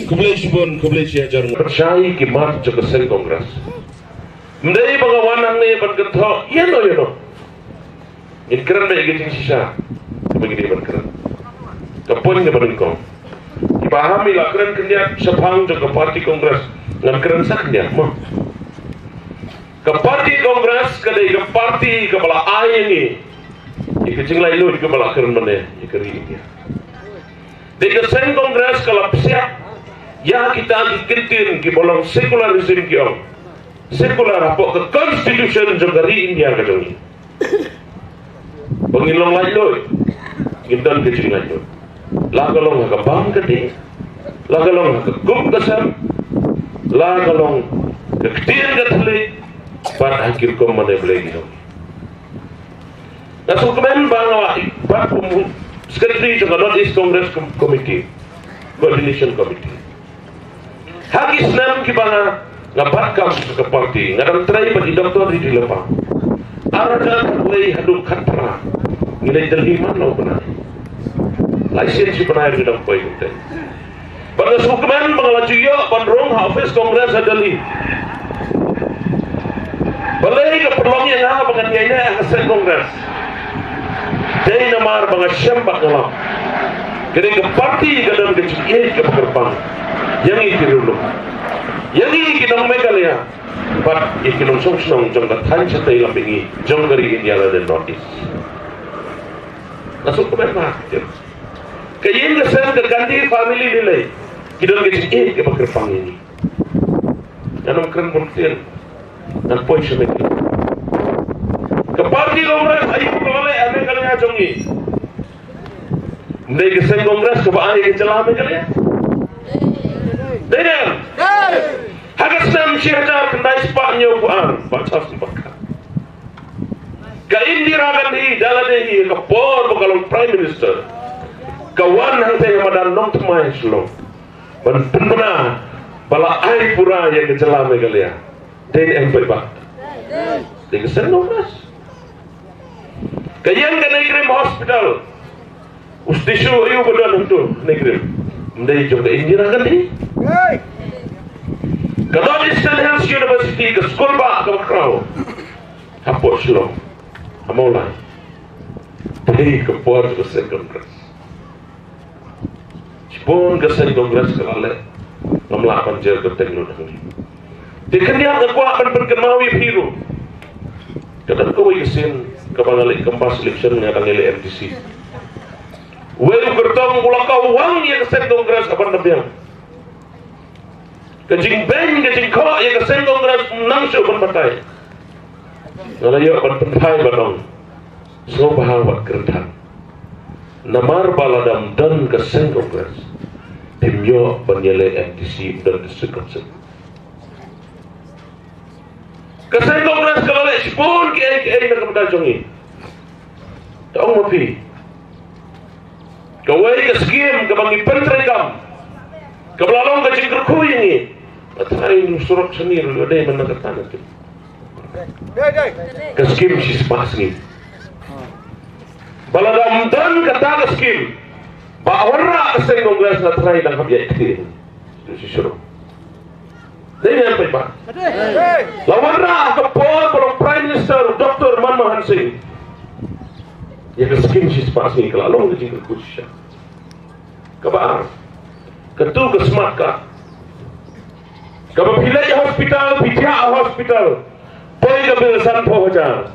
Kublai Subon, Kublai Siajar percaya kimat juga sen kongres. Mendai pengawanan ni bergentok, ya no. Ini keren baik gini sisa, begini berkeren. Kapun ni berengkong. Dipahami lah keren kerja sepang juga parti kongres dengan keren saknya. Ke parti kongres kedai ke parti kepala ayah ni, ikut lain lu di kepala keren mana, ikut ini. Di sen kongres kalau siap. Ya kita dikentin ki bolong sekularisme ki om sekular apa ke constitution jogari India ka dong pengilong lain loy gindan ke jingan loy lagalong ka bang kete lagalong ka kum kasam lagalong ke ktin ka thle par akhir ko mane blegi dong nasu kemen bangwa bat secretary jog North East Congress Committee Coordination Committee Hagi senam kibana ngabat kam ke parti ngadang try bagi doktor di lepang. Arada kulai hadung katra nilai delhiman lo benar. Lisensi si benar di dalam poin itu. Pada sukuman mengalaju yo bandrong Hafiz Kongres Delhi. Balai ke perlong yang apa dengan nyanya Hafiz Kongres. Jadi namar bangat syambak ngalam. Kini ke parti kadang kecil ke pekerbang. Yang ini dulu, yang ini kita mereka lihat, but ikinong song jangka tanjat dari lampingi, jang dari India dan North East. Masuk ke mana? Kayak ini saya terganti family nilai, kita lagi ke pekerjaan ini. Jangan keren buktian, dan poin semedi. Ke parti kongres, ayo kembali, ane kalian ajongi. Mereka sen kongres ke bawah yang celah mereka lihat. Dengan hagas nam syahda kendai sepaknya buan baca sebaka ka Indira Gandhi daladehi ka por bukalong prime minister kawan hang teh madan nong temai slow ban pembena bala ai pura yang kejelam megalia den empat bak dengan senomras kayang ka negeri hospital ustishu ayu bodan untuk negeri mendai jog Indira Gandhi kalau di Eastern Hills University ke sekolah ba ke Macau, hapus lo, amaulah, pergi ke port ke Sen Kongres, Jepun ke Sen Kongres ke Lale, ngamlakan jer ke teknologi. Dikenya ke kuat berkemawi biru, kadang kau isin ke bangalik kempas election yang akan nilai MTC. Welu bertemu ulakau wang yang ke Sen Kongres apa nabiang. Kajing beng, kajing kok, ya kesen kongres nangsyo berbatai. Ngalayo berbatai batong. So bahawat kerentan. Namar baladam dan kesen kongres. Timyo penyele MTC dan disekonsep. Kesen kongres kalau lek sepun ki nak berdajongi. Tahu mapi. Kawai ke skim ke bangi pentrekam. Kebelalong kajing kerkuy ini. Atrain surat seni lu ada yang menangkatan itu. Keskim si sepas ni. Baladam dan kata keskim. Bahawa keseng kongres atrain dan kabiat itu. Itu si suruh. Ini apa pak? Lawan kepol kalau Prime Minister Dr. Manmohan Singh. Ya keskim si sepas ni kelalong kecil kekusya. Kebar. Ketu kesmatka. Kalau pilih hospital, pijak hospital, boleh kebil san pohajar.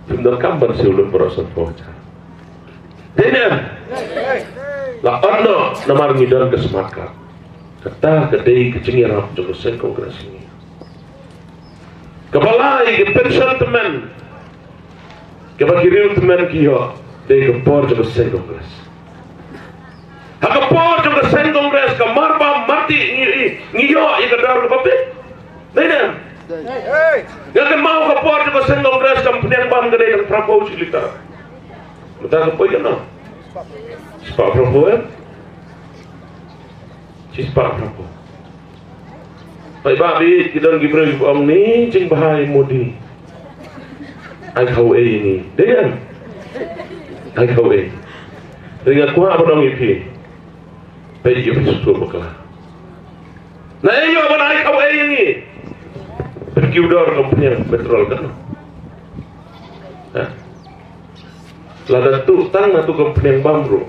Tundal kambar si ulun berosan pohajar. Dena, lah ono namar ngidon kesemakat. Kata kedai kecingirap juga sen kongres ini. Kepalai ke pensiun teman, kebakiril teman kiyo, dari kepor juga sen kongres. Hakapor juga sen kongres kamarba mati ngiyo ikadar babe. Nena. Yang mau kapor juga sen kongres kampunian bam gede dan Prabowo silita. Betul apa ya no? Pak Prabowo. Pak Prabowo. Pak babi kita lagi beri om ni cing bahaya mudi. Ai kau ini. Dengan. Ai kau Ringat kuah abang ipi. Baik ipi susu bekala. Nah iyo abang naik kau ini. Berkiudor company petrol kan. Lada tu tang na tu company bamru.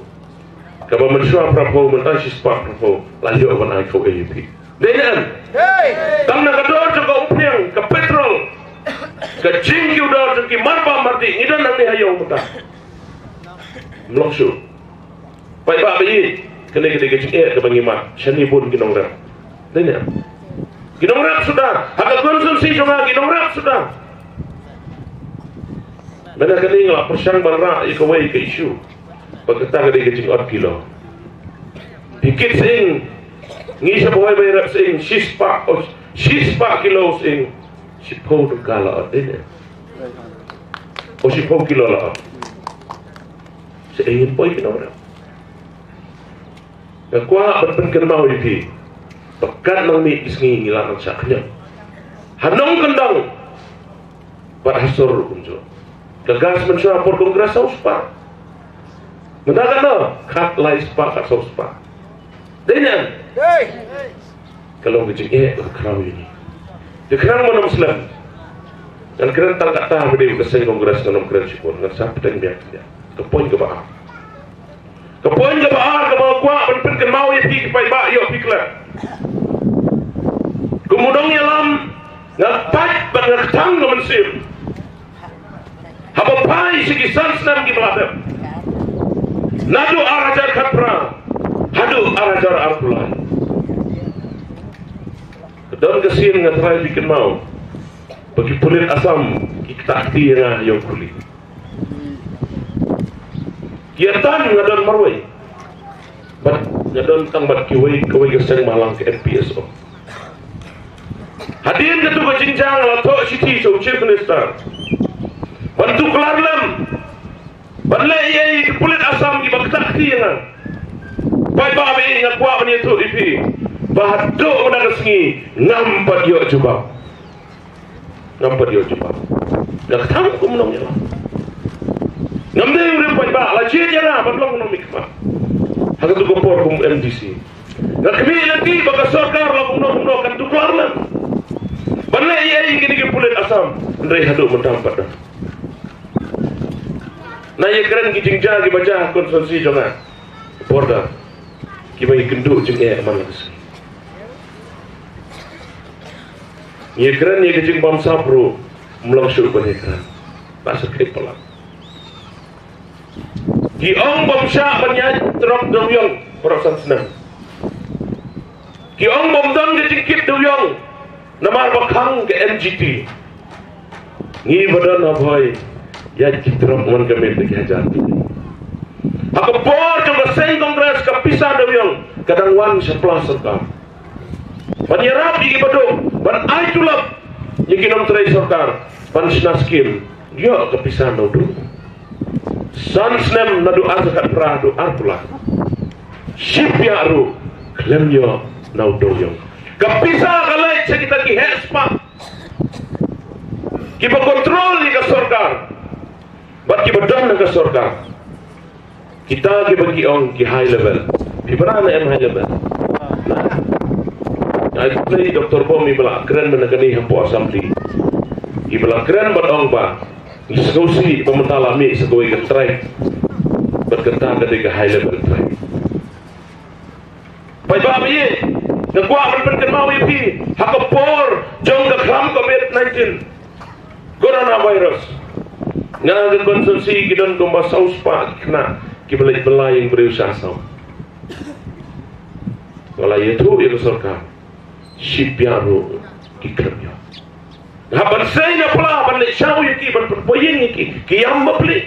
Kaba mensyua prapo mentasi spak prapo. Lanjut abang naik kau ipi. Dengan. Tang na kador juga company ke petrol. Ke jingkiudor ke marba marti. Idan nanti hayo muta. Meloksu. Pai ba bayi kena ke bangimat shani pun ginong rap. Denya. Ginong rap sudah. Hak konsumsi juga ginong rap sudah. Mana kini ngala persang barra ikawai ke isu. Pagkata kini ke jing kilo. Dikit sing ngi sa buhay bay rap sing shispa kilo sing sipo tu kala denya. O sipo kilo la. Sa ingin poy ginong rap. Yang kuah berpikir mau itu, pekat nang mi isngi ngilang saknya. Hanong kendang, berasur kunjo. Gagas mensyuah por kongres sauspa. Mendakan no, kat lai spa kat sauspa. Dengan, kalau ngejeng kerau ini, dikerang mana Muslim, dan keren tak tahu berdiri keseng kongres dengan keren sipun, dengan siapa yang biar dia, kepoin ke bawah. Kepoin ke bahar, ke bawah kuat, berpikir mau ya pergi ke paiba, yuk pikir. Kemudian lam, ngapat, berketang ke mensir. Haba pai segi sansnam ki belakang. Nadu arajar kapra, hadu arajar artulan. Kedon kesin ngatrai bikin mau, bagi pulit asam, kita akti yang kulit. Kiatan ngadon marwai, ngadon tang bat kiwai keseng malang ke NPSO. Hadirin ketua jenjang lato city so chief minister. Bantu kelar lem, balai ye kulit asam di baktak tiang. Pai babe ingat kuat bani tu ipi. Bahado menang sengi nampat yo coba. Nampat yo coba. Dah tahu aku menangnya. Namdai urip pai ba la je jara badlong no mikma. Haga tu kompor kum MDC. Nak kami nanti baka sarkar la kuno kan tu kelar lem. Balai ye ingin kulit asam. Ndai hadu mentampat dah. Nah ye keren kijing jaga baca konsumsi jangan border kibai kenduk jeng mana kes. Ye keren ye kijing bam sapro melongsul banyak keren tak sakit pelak. Ki ong bam syak banyak terok doyong perasan senang. Ki ong bam dong kijing kit doyong namar bakang ke MGT. Ngi badan aboy. Ya kita mon kami berkejar. Aku bor coba seng kongres kepisah doyong kadang wan sepelah serta. Penyerap di beduk, ban aitulap nyikinom terai serta, ban snaskim dia kepisah nodu. Sansnem nadu azakat prah do arpula. Ship ya ru klemyo nau doyong. Kepisah kalai sekitar ki hespa. Kita kontrol di kesorkar. Bagi badan ke surga. Kita bagi orang ki high level. Pibran high level. Nah, itu Dr. Bom ibla keren menegani hampu assembly. Ibla keren badong ba. Diskusi pementalami sesuai ke track. Berkata ketika high level track. Pai ba ye. Ngkuat berpen mau ipi. Hakapor jong ke kram COVID-19. Coronavirus. Ngagan konsumsi kidon kumba saus pa kena kibelai yang berusaha sau. Wala itu itu surga. Shipyaru kikremyo. Haban say na pula ban le shaw yaki ban poyin yaki kiyam bapli.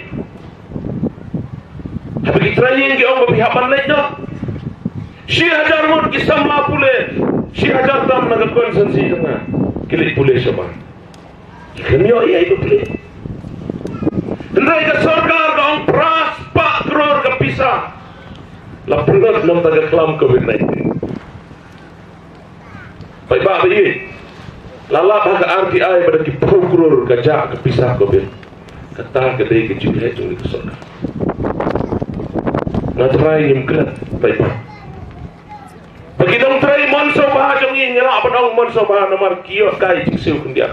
Habi kitrayin ki ong babi haban le no. Shi hajar mut kisama pule. Shi hajar tam naga konsumsi jana. Kilit pule sama. Kikremyo iya itu pule. Hendai ke sarkar dong pras 4 crore kepisah. Lapunat nom taga kelam COVID-19. Baik ba bayi. Lalap hak RTI pada ki 10 crore gajak kepisah COVID. Kata kedai ke jumlah itu ke sarkar. na try ngim kret paipa bagi dong try monso bah jong ini ngela padong monso bah namar kiyo kai siu kundia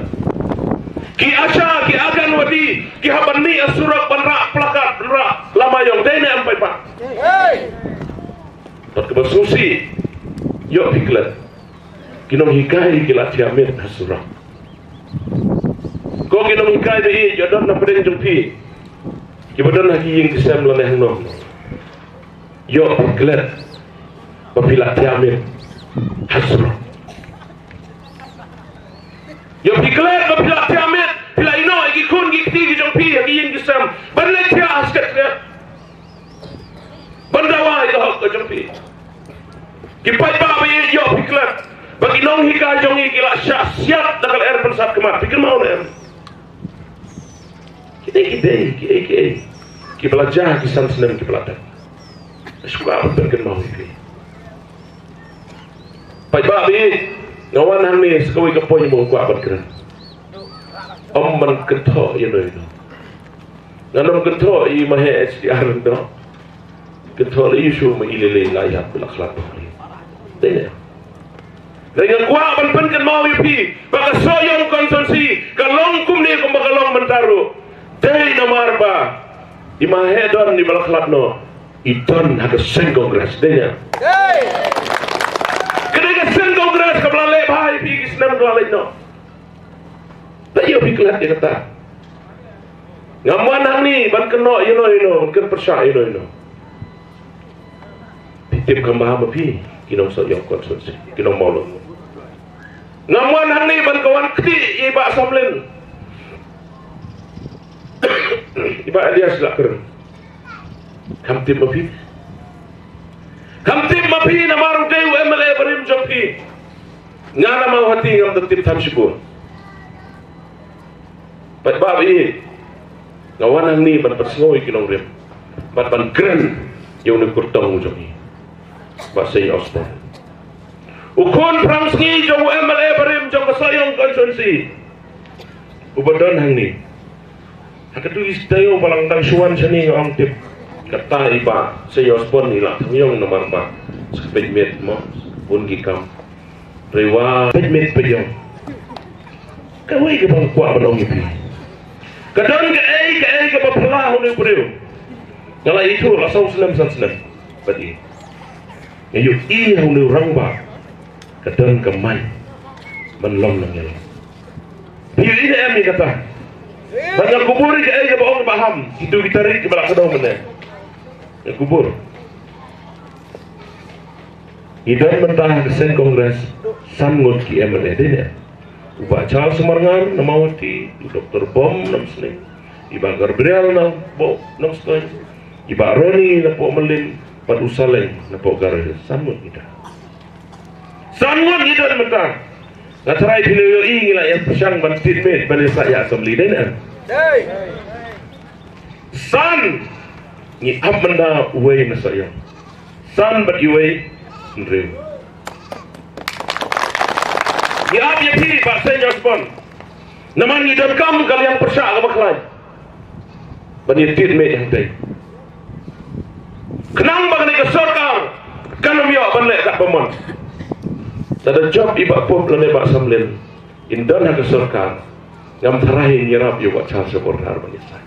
ki asha ki agan wadi ki habani asurak banra plakat ra lamayong dene am paipa pat ke basusi yo piklet kinong hikai ki latiamit asurak ko kinong hikai de jodon na pedeng jong pi ki bodon haki ying kisam laneh no yo piklet papila tiamit asurak yo piklet papila tiamit pila ino iki kun gi ti jong pi haki ying kisam banle tia asket ya bandawa ito ko jong pi ki pai ba bi yo piklet bagi nong hika jong iki la siap dakal er pensat kemat pikir mau er ki belajar ki san senem ki belajar suka berken mau iki pai ba bi ngawan hang ni sekoi ke poin mo ko abat keren om man kentho ye no nganom kentho i mahe SDR no kentho le isu ma ilele layat bil akhlaq ni tene dengan kuah berpengen mau yupi baka soyong konsumsi kalong kumni ko makalong mentaru day nomor ba di mahedon di balaklat no idon haga sen kongres denya kedega sen kongres kablale bhai pi kisnam glale no tayo piklat dia kata ngamuan hang ni ban keno ino ban ken persa ino titip kambah pi kinong soyong konsumsi kinong maulun ngamuan hang ni ban kawan keti iba samlen iba alias lak keren kamtip mapi na maru dew MLA barim jompi ngana mau hati ngam tetip tam syukur pat babi ngawan hang ni ban persngoi kinong rem ban keren yung ni kurtong jomi basay Osborn ukon prangsngi jong MLA barim jong kasayong konsensi ubadon hang ni hakatu istayo balang tang suwan sani ang tip kata iba say Osborn nila yung nomor ba sa pedmet mo pun gikam rewa pedmet pejong kawai ke bang kuat banong ipi kadon ke baplah ni bro ngala itu rasau senam badi ngayu i hang ni orang ba kadon kemai menlom nang yelo biu ini em ni kata banyak kubur ke baong paham itu kita rik ke belak kedong mana kubur idon mentah sen kongres samngot ki MLA dene uba Charles Marngan namawati Dr. Bom nam sning iba Gabriel nam bo nam stoy iba Roni na po melin padusaleng na po garal samngot ida samngot idon mentah ngatrai pinoyo ingila yang pesang bantit met bani saya assembly dene san ni amanda uwe na saya san bat uwe nrew ni ab ye pi ba sen Osborn naman ni don kam kal yang persa ka baklay bani tit me yang tay kenang bang ni ka sarkar kanum yo banle ka pamon ada job iba pop lane ba samlen indon ha ka sarkar ngam tharahin yarap yo ba chal sebornar bani sa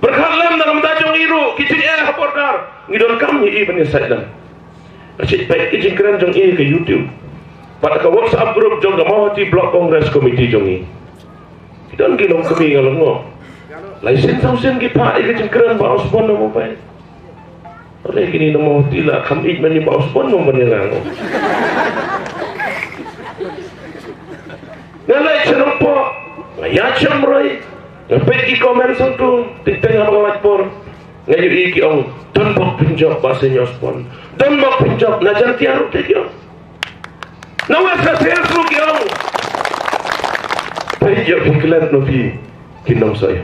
berkhalam dalam dajong iru kicin bornar ngidon kam ni bani sa dan asyik baik kicin keren jong ke YouTube pada ke WhatsApp group jong mau ti blog kongres komiti jong kidon gilong kami ngalongo laisen tausen ki pa kicin keren ba Osborn no pa oleh kini no mau tila kami mani ba Osborn no manilang ngalai cenumpo ngaya chamroy ngapet ki komen sangtu titeng ngalat por ngayu iki ong don bok pinjok bahasa Osborn don bok pinjok na jantiaru te yo nawas ka Facebook yo pinjok piklan no pi kinom saya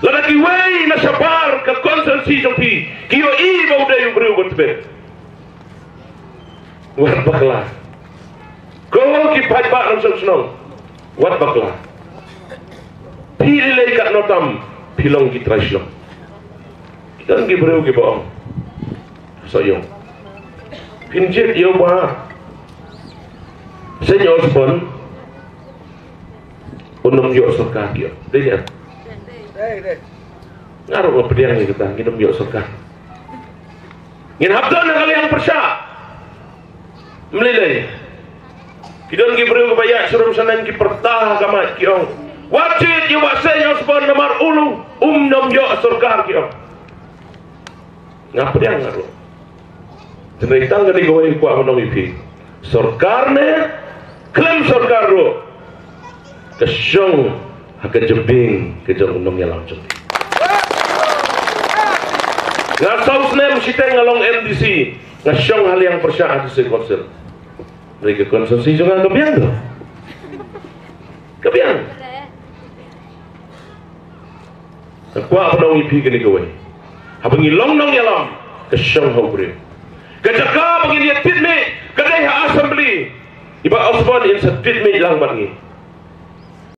lalaki wei na sabar ka konsensi jong pi kiyo i bau dayu breu botbe wat bakla ko ki pai ba ram snong wat bakla pilih kat notam pilong ki traislong Kita gibreu gibaong. Soyong. Pinjit yo ba. Senyor Osborne unum yo surga kyo. Dia. Ngaruh ko pediang ni kita nginum yo surga. Ngin habdan na kaliang persya. Melilay. Kidon gibreu kabaya surum sanan ki pertah kamat kiong. Wajib yo ba Senyor Osborne nomor ulu nom yo surga kyo. Ngapa dia ngaruh? Tentang kali gawai kuat menong ipi. Sorkar ne klaim sorkar ro. Kesyong hak jebing kejong unong yalang jebing. Ngasaus ne mesti ngalong MDC. Ngasyong hal yang persyarat di konser. Mereka konsumsi juga kebiang tu. Kebiang. Kuat menong ipi kini gawai. Habangi long nong yalang kesyong hobri. Kejaka bagi dia tidme kedai assembly. Iba Osborne in sedit me lang bangi.